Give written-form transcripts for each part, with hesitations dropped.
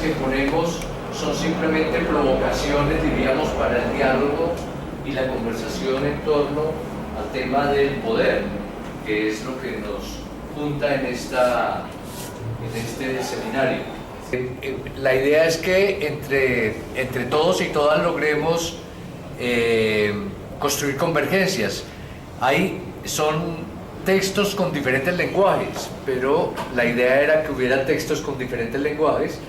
Que ponemos son simplemente provocaciones, diríamos, para el diálogo y la conversación en torno al tema del poder, que es lo que nos junta en este seminario. La idea es que entre todos y todas logremos construir convergencias. Son textos con diferentes lenguajes, pero la idea era que hubiera textos con diferentes lenguajes,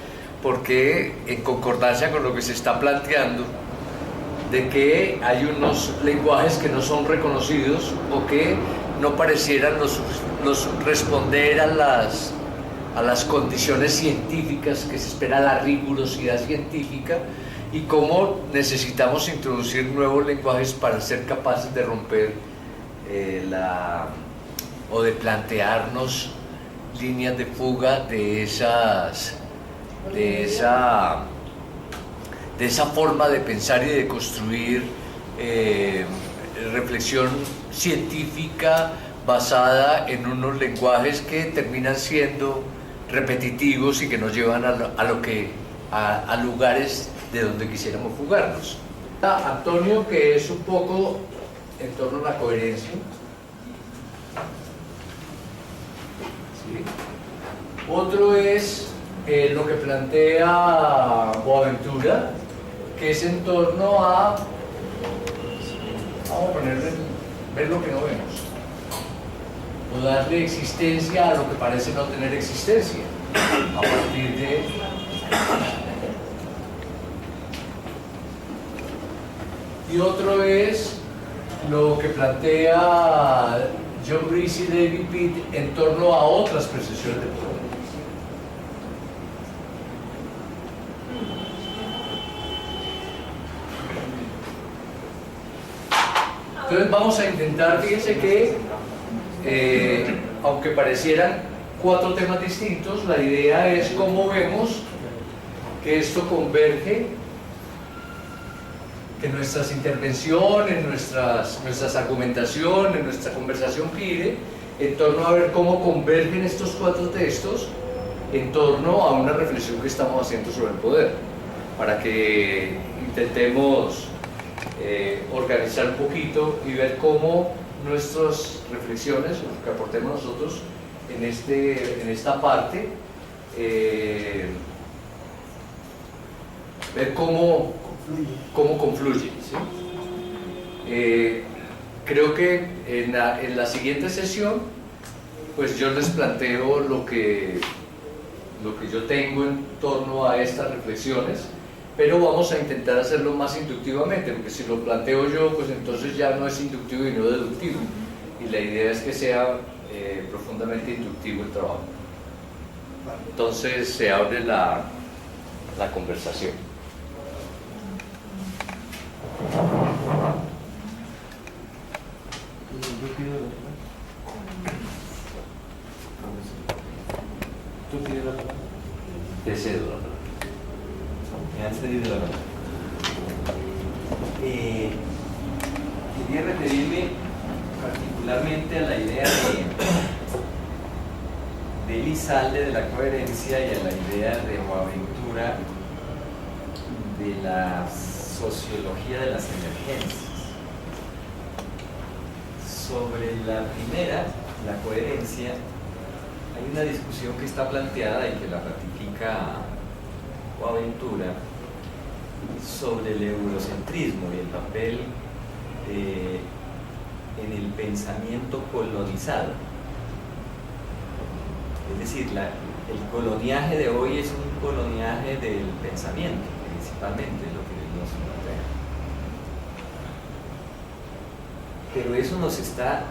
porque en concordancia con lo que se está planteando, de que hay unos lenguajes que no son reconocidos o que no parecieran responder a las condiciones científicas que se espera, la rigurosidad científica, y cómo necesitamos introducir nuevos lenguajes para ser capaces de romper o de plantearnos líneas de fuga de esa forma de pensar y de construir reflexión científica basada en unos lenguajes que terminan siendo repetitivos y que nos llevan a lugares de donde quisiéramos fugarnos. Antonio, que es un poco en torno a la coherencia. ¿Sí? Otro es lo que plantea Boaventura, que es en torno a, vamos a ver lo que no vemos, o darle existencia a lo que parece no tener existencia, a partir de y otro es lo que plantea John Brice y David Pitt en torno a otras percepciones de poder. Entonces vamos a intentar, fíjense que aunque parecieran 4 temas distintos, la idea es cómo vemos que esto converge, que nuestras intervenciones, nuestras argumentaciones, nuestra conversación gire en torno a ver cómo convergen estos 4 textos en torno a una reflexión que estamos haciendo sobre el poder, para que intentemos organizar un poquito y ver cómo nuestras reflexiones, lo que aportemos nosotros en esta parte, ver cómo confluyen, ¿sí? Creo que en la siguiente sesión pues yo les planteo lo que yo tengo en torno a estas reflexiones, pero vamos a intentar hacerlo más inductivamente, porque si lo planteo yo, pues entonces ya no es inductivo y no deductivo, y la idea es que sea profundamente inductivo el trabajo. Entonces se abre la conversación. ¿Tú pides la palabra? Te cedo la palabra. Me han cedido la palabra. Quería referirme particularmente a la idea de Elizalde de la coherencia y a la idea de Boaventura de la sociología de las emergencias. Sobre la primera, la coherencia, hay una discusión que está planteada y que la ratifica Boaventura sobre el eurocentrismo y el papel en el pensamiento colonizado. Es decir, el coloniaje de hoy es un coloniaje del pensamiento, principalmente, es lo que nos plantea. Pero eso nos está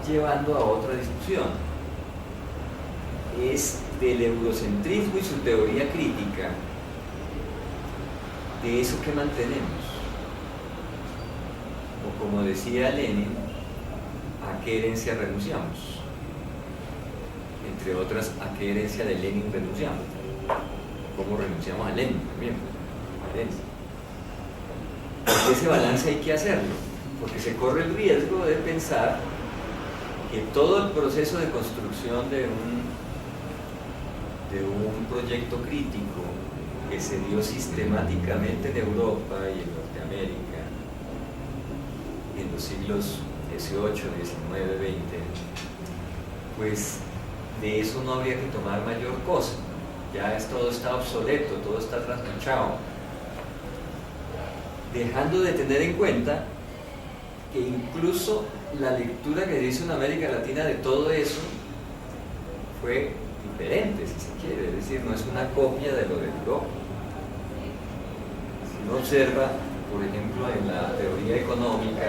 llevando a otra discusión. Es del eurocentrismo y su teoría crítica, de eso que mantenemos. O como decía Lenin, ¿a qué herencia renunciamos? Entre otras, ¿a qué herencia de Lenin renunciamos? ¿Cómo renunciamos a Lenin también? A herencia. Porque ese balance hay que hacerlo, porque se corre el riesgo de pensar que todo el proceso de construcción de un proyecto crítico que se dio sistemáticamente en Europa y en Norteamérica en los siglos XVIII, XIX, XX, pues de eso no habría que tomar mayor cosa. Ya todo está obsoleto, todo está trasnochado. Dejando de tener en cuenta que incluso la lectura que se hizo en América Latina de todo eso fue diferente, si se quiere, es decir, no es una copia de lo de Europa. Si uno observa, por ejemplo, en la teoría económica,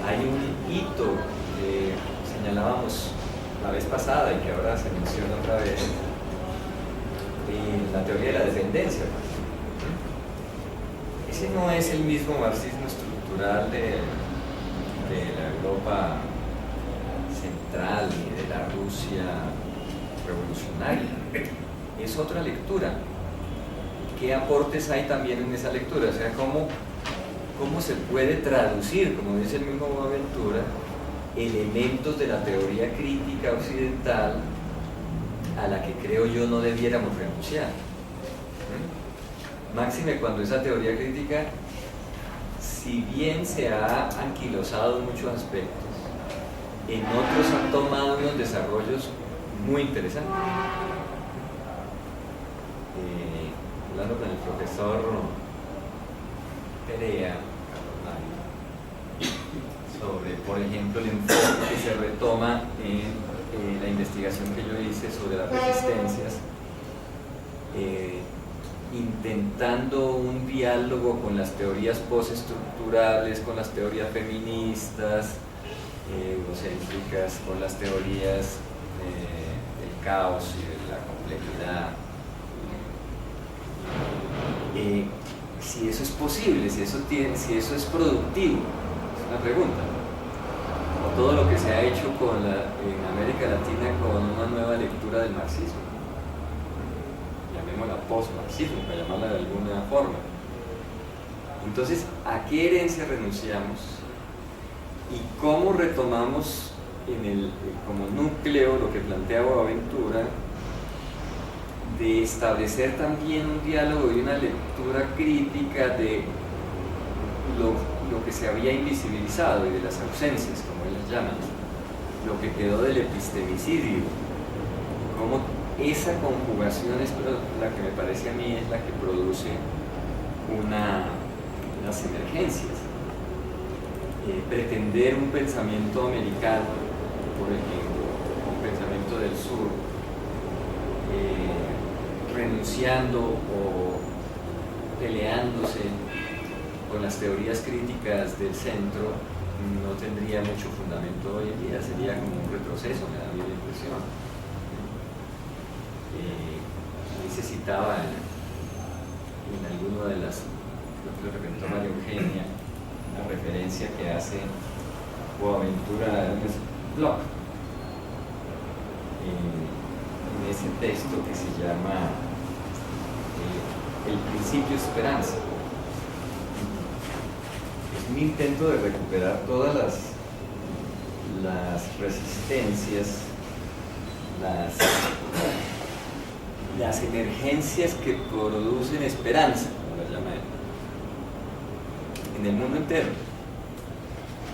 hay un hito que señalábamos la vez pasada y que ahora se menciona otra vez, en la teoría de la dependencia. Ese no es el mismo marxismo estructural de la Europa central ni de la Rusia revolucionaria. Es otra lectura. ¿Qué aportes hay también en esa lectura? O sea, cómo se puede traducir, como dice el mismo Boaventura, elementos de la teoría crítica occidental a la que creo yo no debiéramos renunciar. Máxime cuando esa teoría crítica, si bien se ha anquilosado en muchos aspectos, en otros han tomado unos desarrollos muy interesantes. Hablando con el profesor Perea sobre, por ejemplo, el enfoque que se retoma en la investigación que yo hice sobre las resistencias, intentando un diálogo con las teorías postestructurales, con las teorías feministas, eurocéntricas, con las teorías del caos y de la complejidad. Si eso es posible, si eso es productivo, es una pregunta. O todo lo que se ha hecho en América Latina con una nueva lectura del marxismo, llamémosla post-marxismo, para llamarla de alguna forma. Entonces, ¿a qué herencia renunciamos? ¿Y cómo retomamos como núcleo lo que plantea Boaventura, de establecer también un diálogo y una lectura crítica de lo que se había invisibilizado y de las ausencias, como ellas llaman, lo que quedó del epistemicidio, cómo esa conjugación es la que me parece a mí es la que produce unas emergencias. Pretender un pensamiento americano, por ejemplo, un pensamiento del sur, renunciando o peleándose con las teorías críticas del centro, no tendría mucho fundamento hoy en día, sería como un retroceso, me da a mí la impresión. Ahí se citaba en alguno de las, creo que lo repitió María Eugenia, la referencia que hace Boaventura a Ernest Bloch en ese texto que se llama El principio esperanza. Es un intento de recuperar todas las resistencias, las emergencias que producen esperanza, como la llama él, en el mundo entero.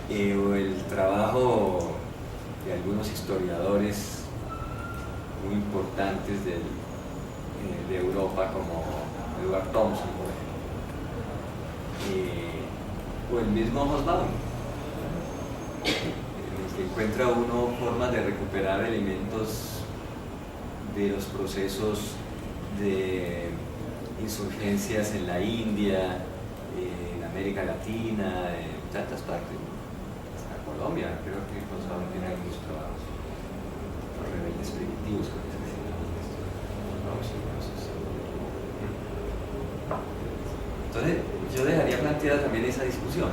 O el trabajo de algunos historiadores muy importantes de Europa, como Edward Thompson, por ejemplo, o el mismo Hobsbawm, en el que encuentra uno formas de recuperar elementos de los procesos de insurgencias en la India, en América Latina, en tantas partes, hasta Colombia. Creo que Hobsbawm tiene algunos trabajos, los rebeldes primitivos, creo que se llaman estos. yo dejaría planteada también esa discusión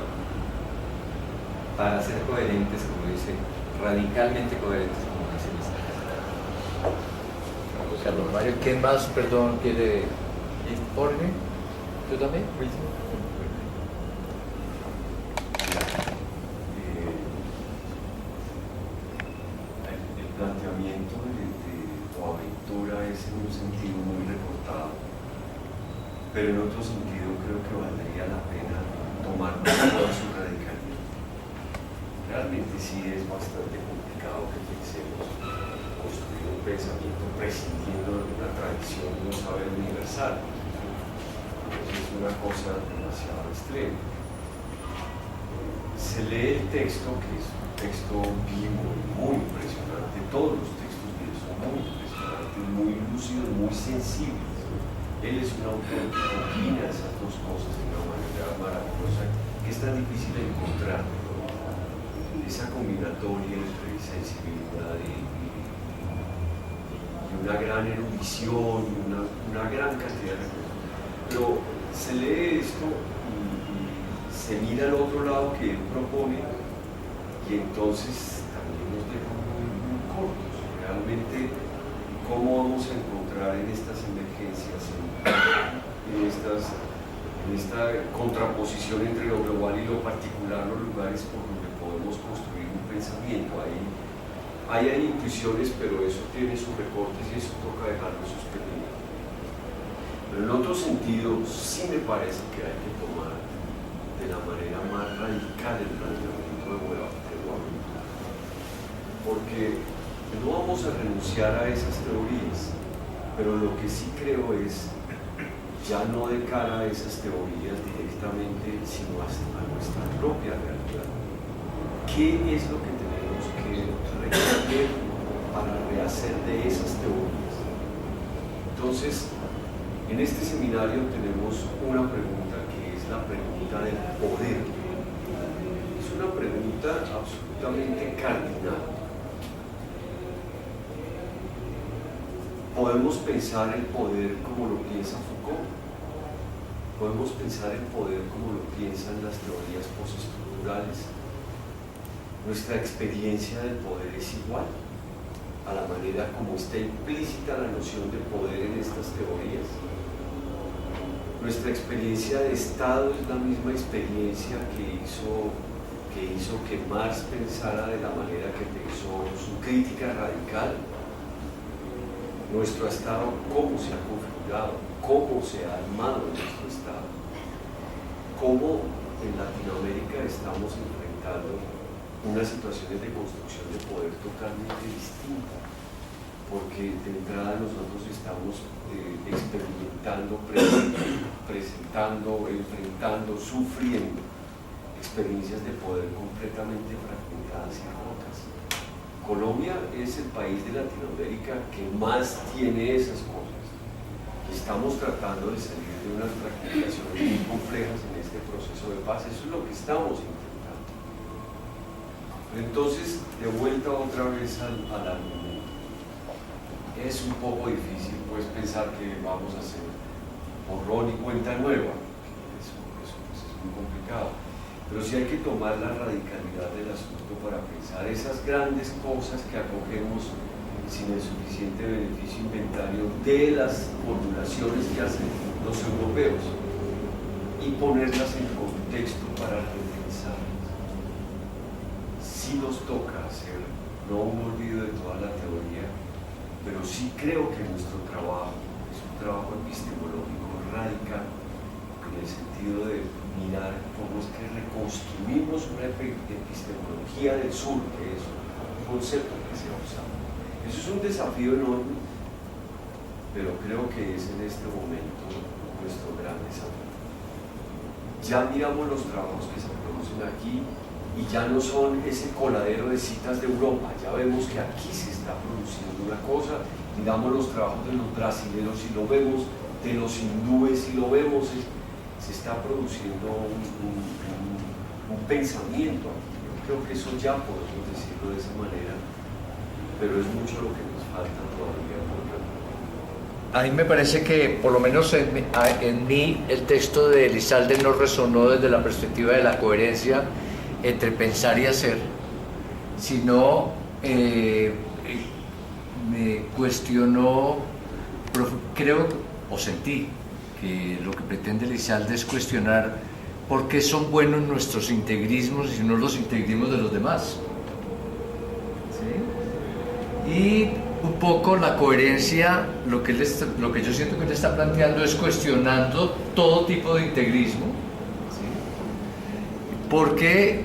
para ser coherentes, como dice, radicalmente coherentes, como dice Carlos Mario, ¿quién más, perdón, quiere? Jorge, ¿tú también? El planteamiento de Boaventura es en un sentido muy recortado, pero en otro sentido creo que valdría la pena tomar toda su radicalidad. Realmente sí es bastante complicado que pensemos construir un pensamiento prescindiendo de una tradición de un saber universal. Es una cosa demasiado extrema. Se lee el texto, que es un texto vivo y muy impresionante. Todos los textos de él son muy impresionantes, muy lúcidos, muy sensibles. Él es un autor que combina esas dos cosas de una manera maravillosa que es tan difícil de encontrar. Esa combinatoria entre sensibilidad y una gran erudición, una gran cantidad de cosas. Pero se lee esto y se mira al otro lado que él propone y entonces también nos deja muy cortos. Realmente, ¿cómo vamos a encontrar en estas emergencias, en esta contraposición entre lo global y lo particular, los lugares por donde podemos construir un pensamiento? Ahí hay intuiciones, pero eso tiene sus recortes y eso toca dejarlo suspendido. Pero en otro sentido, sí me parece que hay que tomar de la manera más radical el planteamiento de Boaventura. Porque no vamos a renunciar a esas teorías, pero lo que sí creo es ya no de cara a esas teorías directamente, sino a nuestra propia realidad. ¿Qué es lo que tenemos que recorrer para rehacer de esas teorías? Entonces, en este seminario tenemos una pregunta que es la pregunta del poder. Es una pregunta absolutamente cardinal. Podemos pensar el poder como lo piensa Foucault. Podemos pensar el poder como lo piensan las teorías postestructurales. Nuestra experiencia del poder es igual a la manera como está implícita la noción de poder en estas teorías. Nuestra experiencia de Estado es la misma experiencia que hizo que Marx pensara de la manera que pensó su crítica radical. Nuestro Estado, cómo se ha configurado, cómo se ha armado nuestro Estado, cómo en Latinoamérica estamos enfrentando unas situaciones de construcción de poder totalmente distintas, porque de entrada nosotros estamos experimentando, presentando, enfrentando, sufriendo experiencias de poder completamente fragmentadas y rotas. Colombia es el país de Latinoamérica que más tiene esas cosas. Estamos tratando de salir de unas fragmentaciones muy complejas en este proceso de paz. Eso es lo que estamos intentando. Entonces, de vuelta otra vez al argumento. Es un poco difícil pues pensar que vamos a hacer borrón y cuenta nueva. Eso es muy complicado. Pero sí hay que tomar la radicalidad del asunto para pensar esas grandes cosas que acogemos sin el suficiente beneficio inventario de las formulaciones que hacen los europeos y ponerlas en contexto para repensarlas. Sí nos toca hacer, no un olvido de toda la teoría, pero sí creo que nuestro trabajo es un trabajo epistemológico radical, en el sentido de mirar cómo es que reconstruimos una epistemología del sur, que es un concepto que se ha usado. Eso es un desafío enorme, pero creo que es en este momento nuestro gran desafío. Ya miramos los trabajos que se producen aquí y ya no son ese coladero de citas de Europa, ya vemos que aquí se está produciendo una cosa. Miramos los trabajos de los brasileños y lo vemos, de los hindúes y lo vemos, se está produciendo un pensamiento. Yo creo que eso ya podemos decirlo de esa manera, pero es mucho lo que nos falta todavía por recorrer. a mí me parece que, por lo menos en mí, el texto de Elizalde no resonó desde la perspectiva de la coherencia entre pensar y hacer, sino me cuestionó, creo o sentí que lo que pretende Elizalde es cuestionar por qué son buenos nuestros integrismos y no los integrismos de los demás. ¿Sí? Y un poco la coherencia, lo que yo siento que él está planteando es cuestionando todo tipo de integrismo, ¿sí? Porque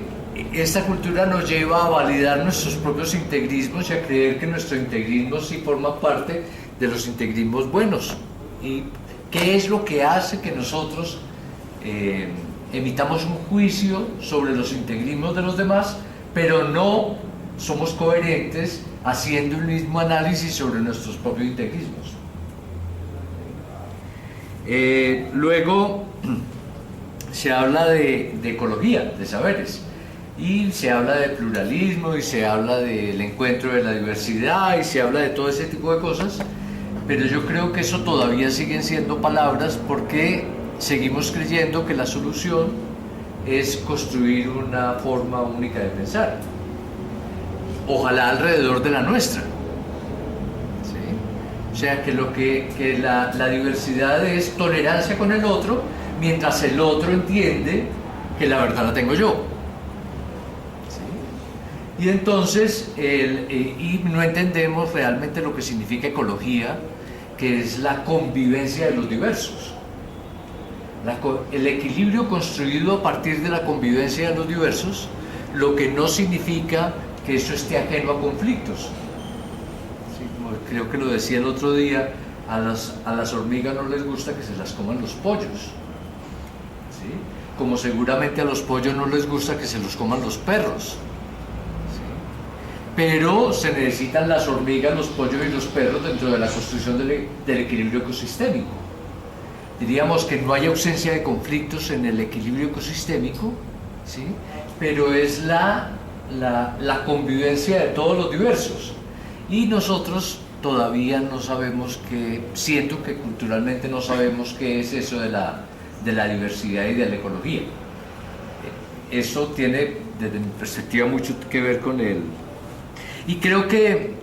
esta cultura nos lleva a validar nuestros propios integrismos y a creer que nuestro integrismo sí forma parte de los integrismos buenos. ¿Y qué es lo que hace que nosotros emitamos un juicio sobre los integrismos de los demás, pero no somos coherentes haciendo el mismo análisis sobre nuestros propios integrismos? Luego se habla de ecología, de saberes, y se habla de pluralismo, y se habla del encuentro de la diversidad, y se habla de todo ese tipo de cosas, pero yo creo que eso todavía siguen siendo palabras, porque seguimos creyendo que la solución es construir una forma única de pensar, ojalá alrededor de la nuestra, ¿sí? O sea, que la diversidad es tolerancia con el otro, mientras el otro entiende que la verdad la tengo yo, ¿sí? Y entonces y no entendemos realmente lo que significa ecología, que es la convivencia de los diversos, el equilibrio construido a partir de la convivencia de los diversos, lo que no significa que eso esté ajeno a conflictos. Sí, como creo que lo decía el otro día, a las hormigas no les gusta que se las coman los pollos, ¿sí? Como seguramente a los pollos no les gusta que se los coman los perros, ¿sí? Pero se necesitan las hormigas, los pollos y los perros dentro de la construcción del equilibrio ecosistémico. Diríamos que no hay ausencia de conflictos en el equilibrio ecosistémico, ¿sí? Pero es la convivencia de todos los diversos, y nosotros todavía no sabemos siento que culturalmente no sabemos qué es eso de la diversidad y de la ecología. Eso tiene, desde mi perspectiva, mucho que ver con él, y creo que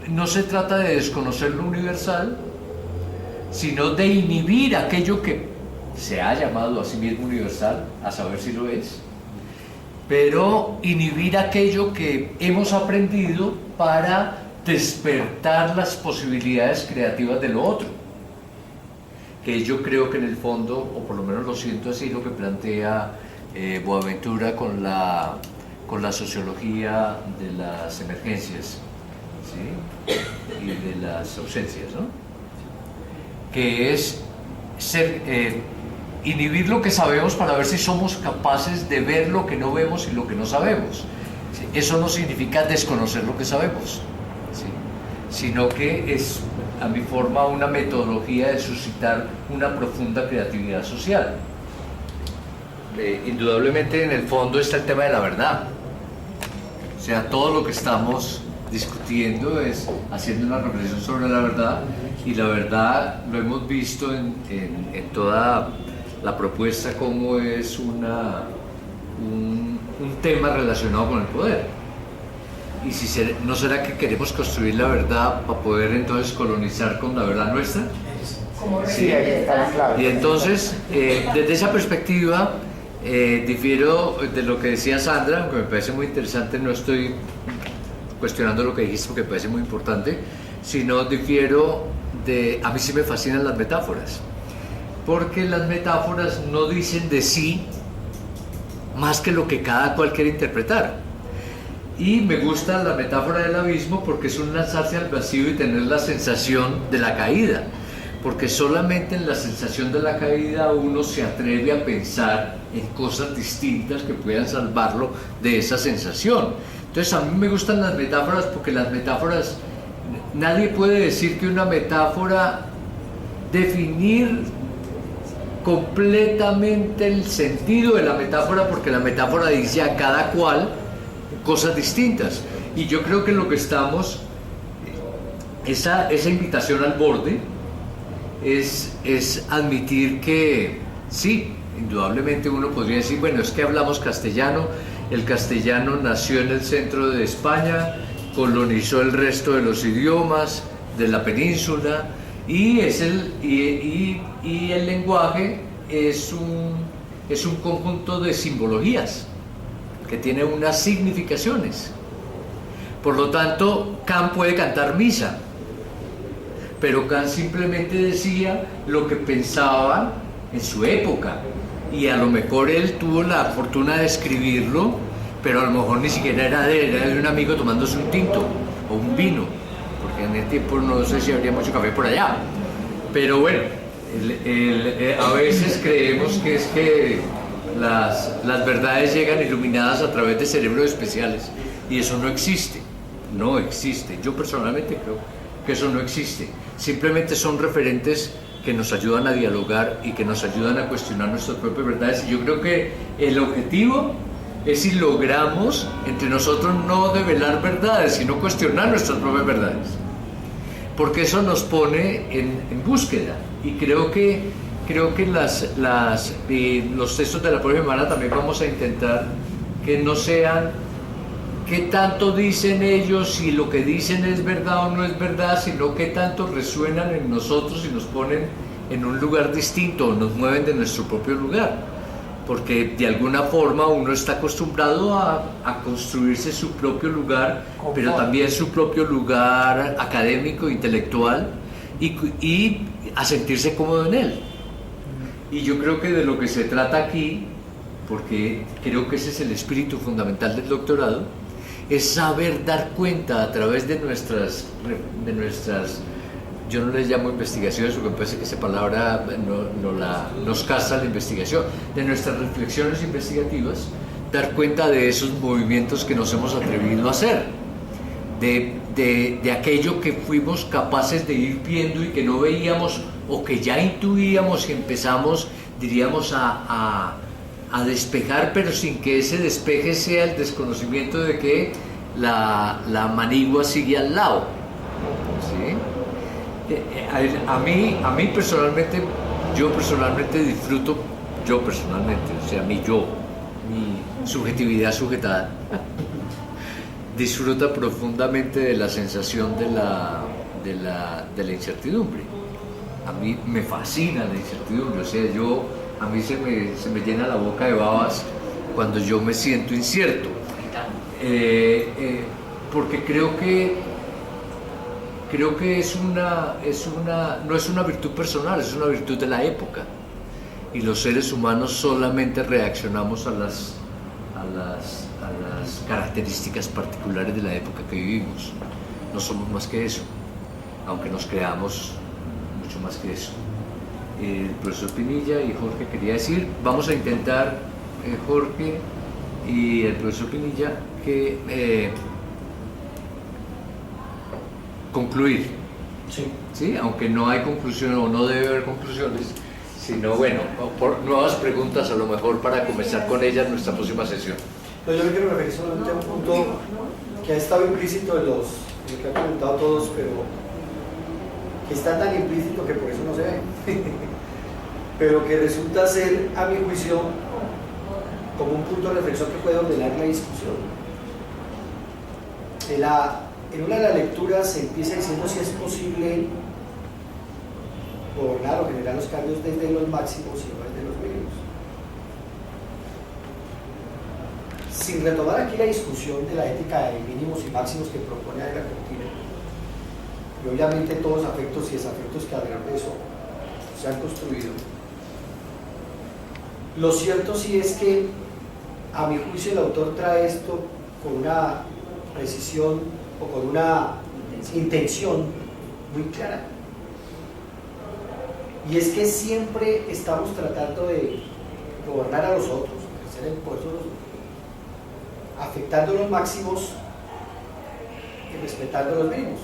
no se trata de desconocer lo universal, sino de inhibir aquello que se ha llamado a sí mismo universal, a saber si lo es, pero inhibir aquello que hemos aprendido para despertar las posibilidades creativas de lo otro, que yo creo que en el fondo, o por lo menos lo siento así, lo que plantea Boaventura con la sociología de las emergencias, ¿sí? Y de las ausencias, ¿no? Que es inhibir lo que sabemos para ver si somos capaces de ver lo que no vemos y lo que no sabemos. ¿Sí? Eso no significa desconocer lo que sabemos, ¿sí? Sino que es, a mi forma, una metodología de suscitar una profunda creatividad social. Indudablemente en el fondo está el tema de la verdad. O sea, todo lo que estamos discutiendo es haciendo una reflexión sobre la verdad, y la verdad lo hemos visto en toda la propuesta como es un tema relacionado con el poder. Y ¿no será que queremos construir la verdad para poder entonces colonizar con la verdad nuestra? Sí, ahí está la clave. Y entonces, desde esa perspectiva, difiero de lo que decía Sandra, aunque me parece muy interesante. No estoy cuestionando lo que dijiste porque me parece muy importante, sino difiero a mí sí me fascinan las metáforas, porque las metáforas no dicen de sí más que lo que cada cual quiere interpretar. Y me gusta la metáfora del abismo porque es un lanzarse al vacío y tener la sensación de la caída, porque solamente en la sensación de la caída uno se atreve a pensar en cosas distintas que puedan salvarlo de esa sensación. Entonces a mí me gustan las metáforas, porque las metáforas, nadie puede decir que una metáfora, definir completamente el sentido de la metáfora, porque la metáfora dice a cada cual cosas distintas. Y yo creo que lo que estamos esa invitación al borde es admitir que sí, indudablemente uno podría decir, bueno, es que hablamos castellano, el castellano nació en el centro de España, colonizó el resto de los idiomas de la península y el lenguaje es un conjunto de simbologías que tiene unas significaciones. Por lo tanto, Kant puede cantar misa, pero Kant simplemente decía lo que pensaba en su época, y a lo mejor él tuvo la fortuna de escribirlo, pero a lo mejor ni siquiera era de un amigo tomándose un tinto o un vino, porque en el tiempo no sé si habría mucho café por allá. Pero bueno, a veces creemos que es que las verdades llegan iluminadas a través de cerebros especiales, y eso no existe, no existe. Yo personalmente creo que eso no existe. Simplemente son referentes que nos ayudan a dialogar y que nos ayudan a cuestionar nuestras propias verdades. Y yo creo que el objetivo es, si logramos entre nosotros no develar verdades, sino cuestionar nuestras propias verdades, porque eso nos pone en búsqueda. Y creo que los textos de la propia semana también vamos a intentar que no sean qué tanto dicen ellos, si lo que dicen es verdad o no es verdad, sino qué tanto resuenan en nosotros y nos ponen en un lugar distinto o nos mueven de nuestro propio lugar, porque de alguna forma uno está acostumbrado a construirse su propio lugar, pero también su propio lugar académico, intelectual, y a sentirse cómodo en él. Y yo creo que de lo que se trata aquí, porque creo que ese es el espíritu fundamental del doctorado, es saber dar cuenta a través de nuestras, yo no les llamo investigaciones porque me parece que esa palabra nos castra la investigación, de nuestras reflexiones investigativas, dar cuenta de esos movimientos que nos hemos atrevido a hacer, de aquello que fuimos capaces de ir viendo y que no veíamos, o que ya intuíamos y empezamos, diríamos, a despejar, pero sin que ese despeje sea el desconocimiento de que la manigua sigue al lado, ¿sí? A mí personalmente, yo personalmente disfruto, o sea, mi subjetividad sujetada, disfruta profundamente de la sensación de la incertidumbre. A mí me fascina la incertidumbre, o sea, a mí se me llena la boca de babas cuando yo me siento incierto, porque creo que no es una virtud personal, es una virtud de la época, y los seres humanos solamente reaccionamos a las características particulares de la época que vivimos. No somos más que eso, aunque nos creamos mucho más que eso. El profesor Pinilla y Jorge quería decir, vamos a intentar, Jorge y el profesor Pinilla, que concluir, ¿sí? Aunque no hay conclusión o no debe haber conclusiones, sino bueno, por nuevas preguntas a lo mejor para comenzar con ellas nuestra próxima sesión. No, yo me quiero referir solamente a un punto que ha estado implícito en lo que han comentado todos, pero que está tan implícito que por eso no se ve, pero que resulta ser, a mi juicio, como un punto de reflexión que puede ordenar la discusión. En una de las lecturas se empieza diciendo si es posible gobernar o generar los cambios desde los máximos y no desde los mínimos. Sin retomar aquí la discusión de la ética de mínimos y máximos que propone Adela Cortina, y obviamente todos los afectos y desafectos que alrededor de eso se han construido, lo cierto sí es que, a mi juicio, el autor trae esto con una precisión o con una intención muy clara, y es que siempre estamos tratando de gobernar a los otros, ejercer el poder sobre los otros, afectando los máximos y respetando los mínimos.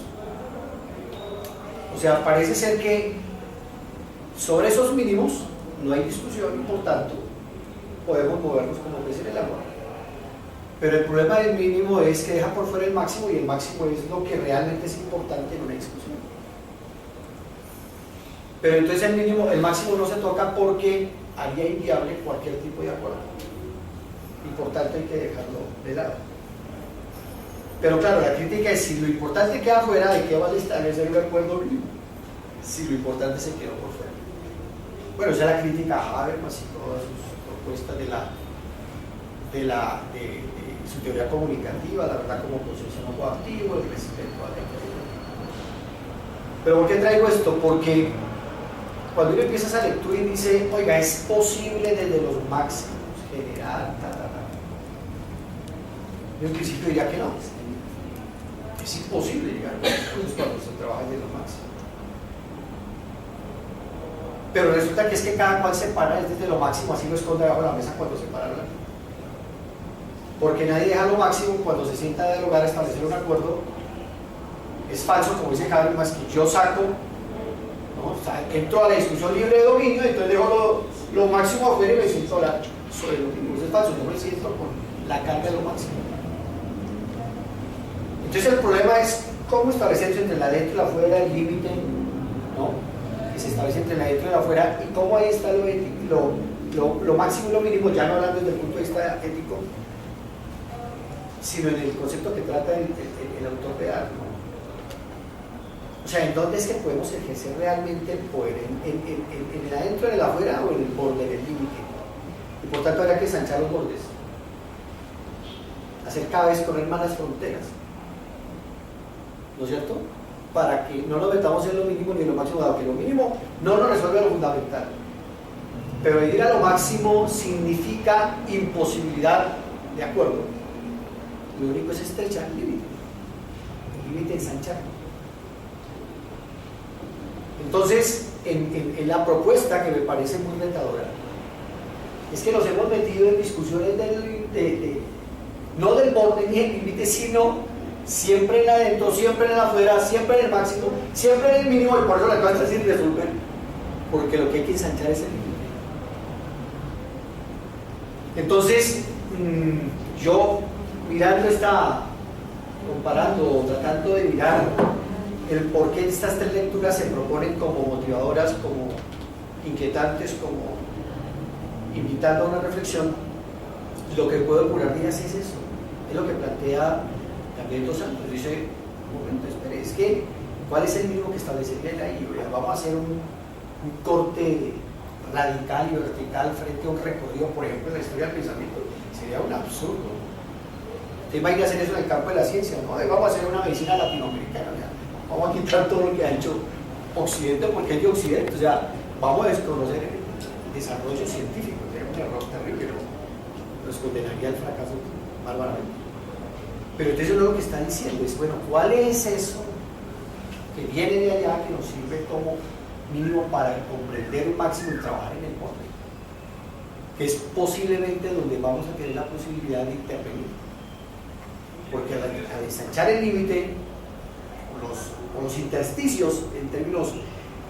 O sea, parece ser que sobre esos mínimos no hay discusión y por tanto podemos movernos como pez en el agua. Pero el problema del mínimo es que deja por fuera el máximo, y el máximo es lo que realmente es importante en una discusión. Pero entonces el máximo no se toca porque haría inviable cualquier tipo de acuerdo, y por tanto hay que dejarlo de lado. Pero claro, la crítica es: si lo importante queda fuera, ¿de qué vale establecer un acuerdo mínimo? Si lo importante se quedó por fuera. Bueno, esa es la crítica a Habermas y todas sus propuestas de su teoría comunicativa, la verdad como proceso no coactivo, el respeto a la integridad. Pero ¿por qué traigo esto? Porque cuando uno empieza esa lectura y dice, oiga, es posible desde los máximos generar, yo en principio diría que no, es imposible llegar a los máximos cuando se trabaja desde los máximos. Pero resulta que es que cada cual se para desde lo máximo, así lo esconde debajo de la mesa cuando se para hablar. Porque nadie deja lo máximo cuando se sienta a dialogar, a establecer un acuerdo. Es falso, como dice Habermas, que yo saco, ¿no? O sea, entro a la discusión libre de dominio, entonces dejo lo máximo afuera y me siento a hablar sobre lo mínimo. Eso es falso, yo me siento con la carga de lo máximo. Entonces el problema es cómo establecer entre la dentro y la afuera el límite, ¿no? Que se establece entre la dentro y la afuera, y cómo ahí está lo máximo y lo mínimo, ya no hablando desde el punto de vista ético, sino en el concepto que trata el autor real, ¿no? O sea, ¿en dónde es que podemos ejercer realmente el poder? ¿En el adentro, en el afuera o en el borde, en el límite? Y por tanto habrá que ensanchar los bordes, hacer cada vez correr más las fronteras, ¿no es cierto? Para que no nos metamos en lo mínimo ni en lo máximo, dado que lo mínimo no nos resuelve lo fundamental. Pero ir a lo máximo significa imposibilidad de acuerdo. Lo único es estrechar el límite ensanchar. Entonces, en la propuesta, que me parece muy retadora, es que nos hemos metido en discusiones no del borde ni del límite, sino siempre en adentro, siempre en afuera, siempre en el máximo, siempre en el mínimo, y por eso la cosa es sin resolver, porque lo que hay que ensanchar es el límite. Entonces, yo mirando comparando o tratando de mirar el por qué estas tres lecturas se proponen como motivadoras, como inquietantes, como invitando a una reflexión, lo que puedo curar días es eso, es lo que plantea también Dos Santos. Dice, un momento, espere, es que ¿cuál es el mínimo que establecería él ahí? Vamos a hacer un corte radical y vertical frente a un recorrido, por ejemplo, en la historia del pensamiento. Sería un absurdo. Usted va a ir a hacer eso en el campo de la ciencia, ¿no? Vamos a hacer una medicina latinoamericana, ¿ya? Vamos a quitar todo lo que ha hecho Occidente, porque es de Occidente, o sea, vamos a desconocer el desarrollo científico. Sería un error terrible, pero nos condenaría al fracaso bárbaramente. Pero entonces uno lo que está diciendo es, bueno, ¿cuál es eso que viene de allá que nos sirve como mínimo para comprender un máximo y trabajar en el borde? Que es posiblemente donde vamos a tener la posibilidad de intervenir. Porque al ensanchar el límite, o los intersticios en términos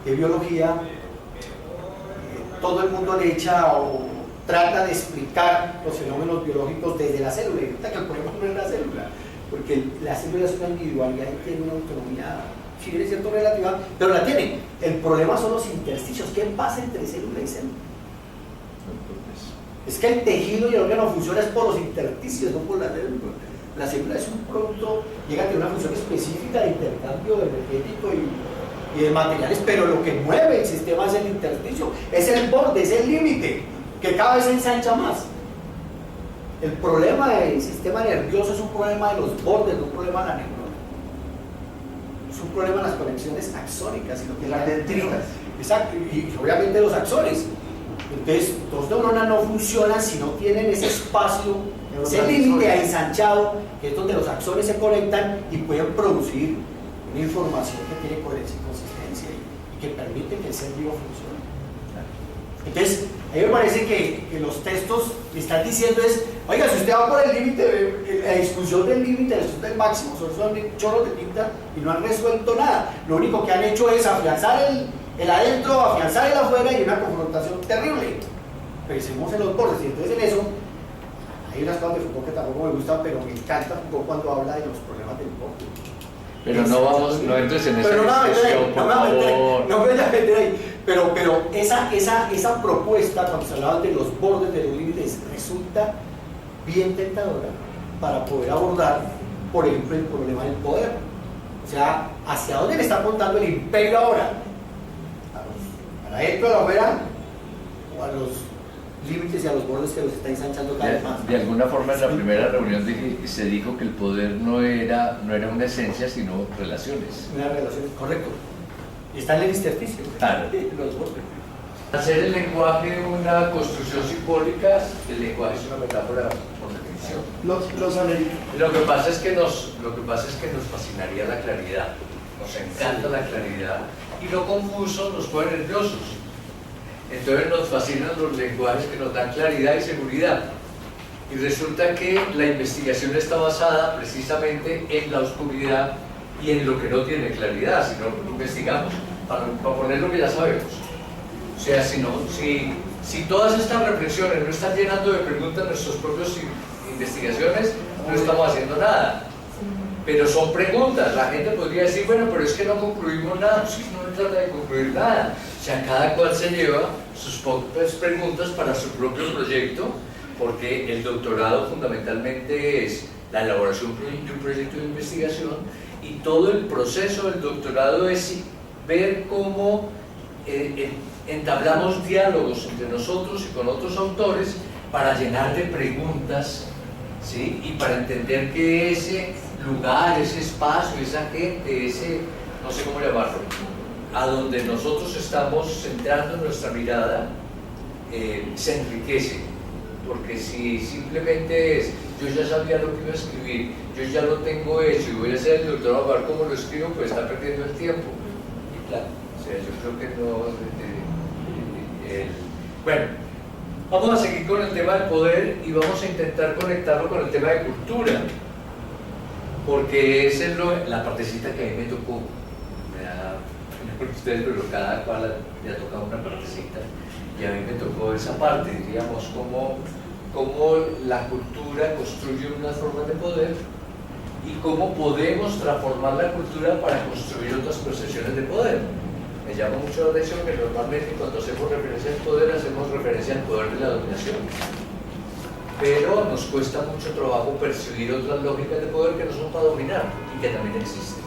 de biología, todo el mundo le echa o trata de explicar los fenómenos biológicos desde la célula. Y resulta que el problema no es la célula, porque la célula es una individualidad y tiene una autonomía, si bien es cierto, relativa, pero la tiene. El problema son los intersticios. ¿Qué pasa entre célula y célula? Es que el tejido y el órgano funciona es por los intersticios, no por la célula. La célula es un producto, llega a tener una función específica de intercambio energético y de materiales, pero lo que mueve el sistema es el intersticio, es el borde, es el límite, que cada vez se ensancha más. El problema del sistema nervioso es un problema de los bordes, no un problema de la neurona. Es un problema de las conexiones axónicas y lo que es la dendritas. Exacto, y obviamente los axones. Entonces, dos neuronas no funcionan si no tienen ese espacio, ese límite ensanchado, que es donde los axones se conectan y pueden producir una información que tiene coherencia y consistencia y que permite que el ser vivo funcione. Entonces, a mí me parece que los textos le están diciendo es, oiga, si usted va por el límite, la discusión del límite, la discusión del máximo, son chorros de tinta y no han resuelto nada. Lo único que han hecho es afianzar el adentro, afianzar el afuera y una confrontación terrible. Pensemos en los bordes, y entonces en eso Hay unas cosas de Foucault que tampoco me gustan, pero me encanta Foucault cuando habla de los problemas del pueblo. Pero no entres en esa pero discusión, por favor. No me voy a meter ahí. Pero esa propuesta, cuando se hablaba de los bordes de los límites, resulta bien tentadora para poder abordar, por ejemplo, el problema del poder. O sea, ¿hacia dónde le está apuntando el imperio ahora? ¿A la dentro, a la afuera? ¿O a los límites y a los bordes que los está ensanchando cada vez más? De alguna forma, en la primera reunión se dijo que el poder no era una esencia, sino relaciones. Una relación, correcto. Está en el intersticio. Claro. Los bordes. Hacer el lenguaje una construcción simbólica, el lenguaje es una metáfora por definición. Los americanos. Lo que pasa es que nos fascinaría la claridad, nos encanta la claridad y lo confuso nos pone nerviosos. Entonces nos fascinan los lenguajes que nos dan claridad y seguridad. Y resulta que la investigación está basada precisamente en la oscuridad y en lo que no tiene claridad, si no investigamos, para poner lo que ya sabemos. O sea, si todas estas reflexiones no están llenando de preguntas nuestras propias investigaciones, no estamos haciendo nada. Pero son preguntas. La gente podría decir, bueno, pero es que no concluimos nada. Pues no se trata de concluir nada. O sea, cada cual se lleva sus propias preguntas para su propio proyecto, porque el doctorado fundamentalmente es la elaboración de un proyecto de investigación y todo el proceso del doctorado es ver cómo entablamos diálogos entre nosotros y con otros autores para llenar de preguntas, ¿sí? Y para entender que ese lugar, ese espacio, esa gente, ese, no sé cómo llamarlo, a donde nosotros estamos centrando nuestra mirada, se enriquece. Porque si simplemente es, yo ya sabía lo que iba a escribir, yo ya lo tengo hecho y voy a hacer el doctorado a ver cómo lo escribo, pues está perdiendo el tiempo. Y claro, o sea, yo creo que no... Bueno, vamos a seguir con el tema del poder y vamos a intentar conectarlo con el tema de cultura, porque esa es la partecita que a mí me tocó. Me da pena por ustedes, pero cada cual le ha tocado una partecita y a mí me tocó esa parte, diríamos, cómo la cultura construye unas formas de poder y cómo podemos transformar la cultura para construir otras percepciones de poder. Me llama mucho la atención que normalmente cuando hacemos referencia al poder, hacemos referencia al poder de la dominación. Pero nos cuesta mucho trabajo percibir otras lógicas de poder que no son para dominar y que también existen.